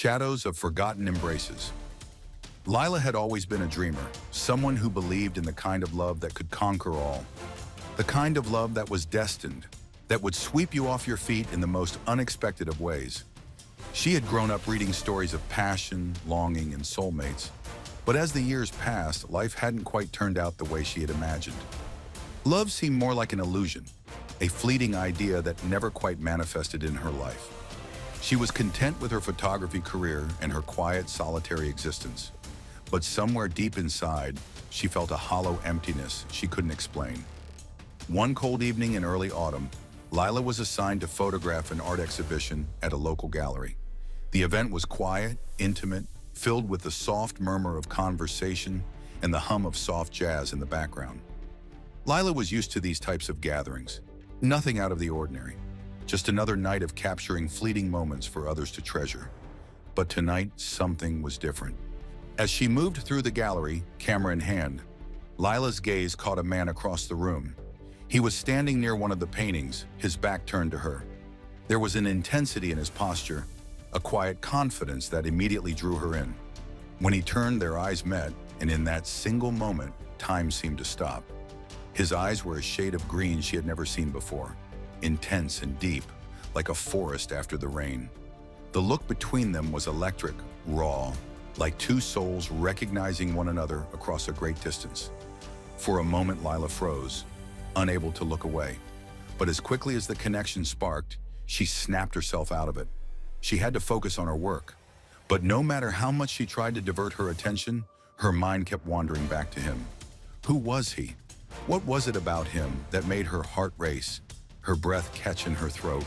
Shadows of forgotten embraces. Lila had always been a dreamer, someone who believed in the kind of love that could conquer all. The kind of love that was destined, that would sweep you off your feet in the most unexpected of ways. She had grown up reading stories of passion, longing, and soulmates, but as the years passed, life hadn't quite turned out the way she had imagined. Love seemed more like an illusion, a fleeting idea that never quite manifested in her life. She was content with her photography career and her quiet, solitary existence. But somewhere deep inside, she felt a hollow emptiness she couldn't explain. One cold evening in early autumn, Lila was assigned to photograph an art exhibition at a local gallery. The event was quiet, intimate, filled with the soft murmur of conversation and the hum of soft jazz in the background. Lila was used to these types of gatherings, nothing out of the ordinary. Just another night of capturing fleeting moments for others to treasure. But tonight, something was different. As she moved through the gallery, camera in hand, Lila's gaze caught a man across the room. He was standing near one of the paintings, his back turned to her. There was an intensity in his posture, a quiet confidence that immediately drew her in. When he turned, their eyes met, and in that single moment, time seemed to stop. His eyes were a shade of green she had never seen before. Intense and deep, like a forest after the rain. The look between them was electric, raw, like two souls recognizing one another across a great distance. For a moment, Lila froze, unable to look away. But as quickly as the connection sparked, she snapped herself out of it. She had to focus on her work. But no matter how much she tried to divert her attention, her mind kept wandering back to him. Who was he? What was it about him that made her heart race, her breath catch in her throat?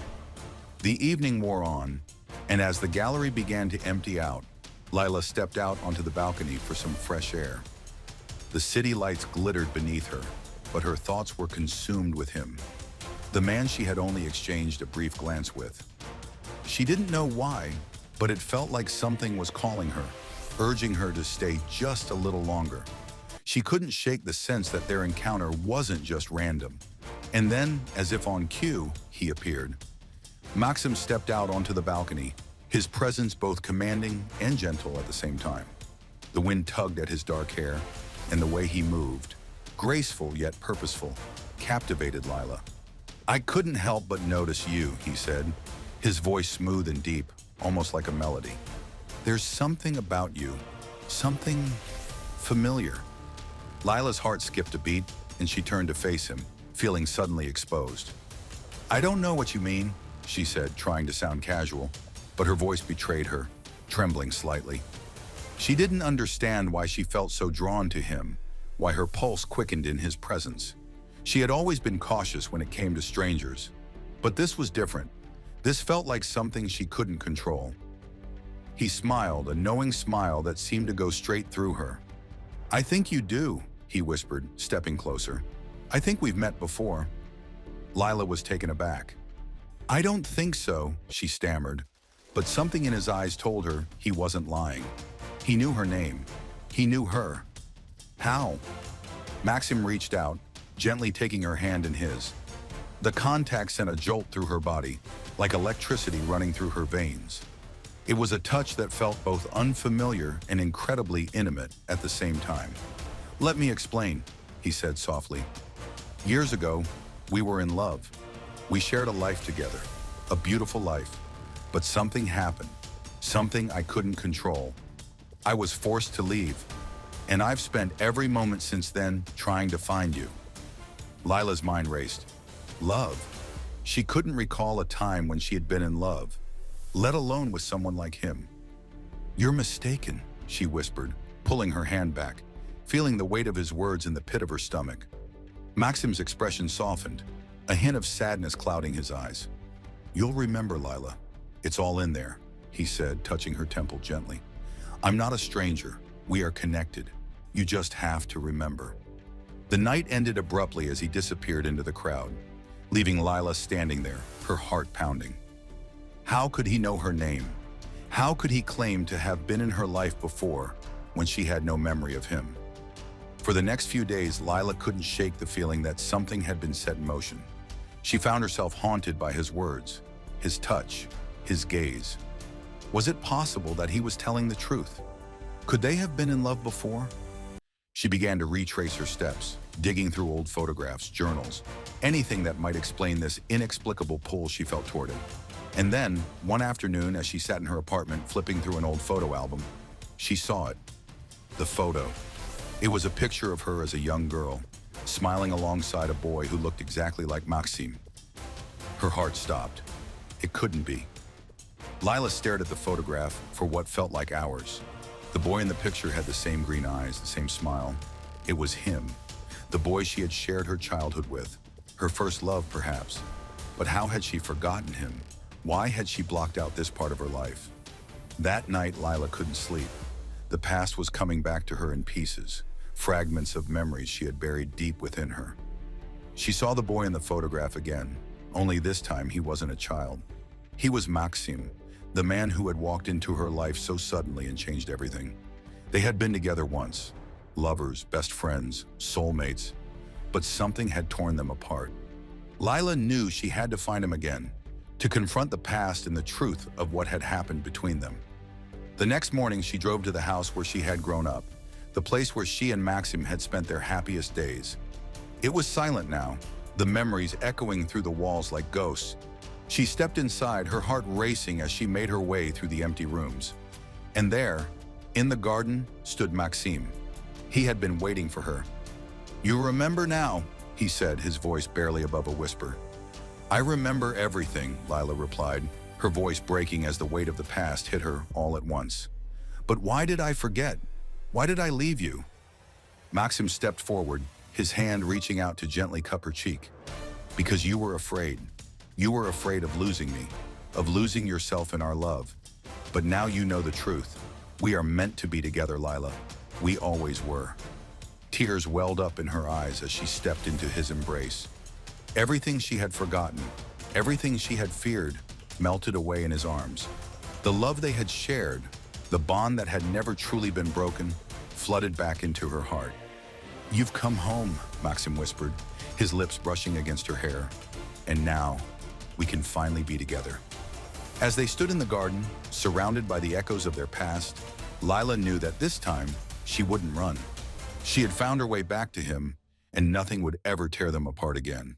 The evening wore on, and as the gallery began to empty out, Lila stepped out onto the balcony for some fresh air. The city lights glittered beneath her, but her thoughts were consumed with him, the man she had only exchanged a brief glance with. She didn't know why, but it felt like something was calling her, urging her to stay just a little longer. She couldn't shake the sense that their encounter wasn't just random. And then, as if on cue, he appeared. Maxim stepped out onto the balcony, his presence both commanding and gentle at the same time. The wind tugged at his dark hair, and the way he moved, graceful yet purposeful, captivated Lila. "I couldn't help but notice you," he said, his voice smooth and deep, almost like a melody. "There's something about you, something familiar." Lila's heart skipped a beat, and she turned to face him, feeling suddenly exposed. "I don't know what you mean," she said, trying to sound casual, but her voice betrayed her, trembling slightly. She didn't understand why she felt so drawn to him, why her pulse quickened in his presence. She had always been cautious when it came to strangers, but this was different. This felt like something she couldn't control. He smiled, a knowing smile that seemed to go straight through her. "I think you do," he whispered, stepping closer. "I think we've met before." Lila was taken aback. "I don't think so," she stammered, but something in his eyes told her he wasn't lying. He knew her name. He knew her. "How?" Maxim reached out, gently taking her hand in his. The contact sent a jolt through her body, like electricity running through her veins. It was a touch that felt both unfamiliar and incredibly intimate at the same time. "Let me explain," he said softly. "Years ago, we were in love. We shared a life together, a beautiful life. But something happened, something I couldn't control. I was forced to leave, and I've spent every moment since then trying to find you." Lila's mind raced. Love? She couldn't recall a time when she had been in love, let alone with someone like him. "You're mistaken," she whispered, pulling her hand back, feeling the weight of his words in the pit of her stomach. Maxim's expression softened, a hint of sadness clouding his eyes. "You'll remember, Lila. It's all in there," he said, touching her temple gently. "I'm not a stranger. We are connected. You just have to remember." The night ended abruptly as he disappeared into the crowd, leaving Lila standing there, her heart pounding. How could he know her name? How could he claim to have been in her life before when she had no memory of him? For the next few days, Lila couldn't shake the feeling that something had been set in motion. She found herself haunted by his words, his touch, his gaze. Was it possible that he was telling the truth? Could they have been in love before? She began to retrace her steps, digging through old photographs, journals, anything that might explain this inexplicable pull she felt toward him. And then, one afternoon, as she sat in her apartment flipping through an old photo album, she saw it. The photo. It was a picture of her as a young girl, smiling alongside a boy who looked exactly like Maxim. Her heart stopped. It couldn't be. Lila stared at the photograph for what felt like hours. The boy in the picture had the same green eyes, the same smile. It was him, the boy she had shared her childhood with, her first love perhaps. But how had she forgotten him? Why had she blocked out this part of her life? That night, Lila couldn't sleep. The past was coming back to her in pieces, fragments of memories she had buried deep within her. She saw the boy in the photograph again, only this time he wasn't a child. He was Maxim, the man who had walked into her life so suddenly and changed everything. They had been together once, lovers, best friends, soulmates, but something had torn them apart. Lila knew she had to find him again, to confront the past and the truth of what had happened between them. The next morning, she drove to the house where she had grown up, the place where she and Maxim had spent their happiest days. It was silent now, the memories echoing through the walls like ghosts. She stepped inside, her heart racing as she made her way through the empty rooms. And there, in the garden, stood Maxim. He had been waiting for her. "You remember now," he said, his voice barely above a whisper. "I remember everything," Lila replied, her voice breaking as the weight of the past hit her all at once. "But why did I forget? Why did I leave you?" Maxim stepped forward, his hand reaching out to gently cup her cheek. "Because you were afraid. You were afraid of losing me, of losing yourself in our love. But now you know the truth. We are meant to be together, Lila. We always were." Tears welled up in her eyes as she stepped into his embrace. Everything she had forgotten, everything she had feared, melted away in his arms. The love they had shared, the bond that had never truly been broken, flooded back into her heart. "You've come home," Maxim whispered, his lips brushing against her hair. "And now, we can finally be together." As they stood in the garden, surrounded by the echoes of their past, Lila knew that this time, she wouldn't run. She had found her way back to him, and nothing would ever tear them apart again.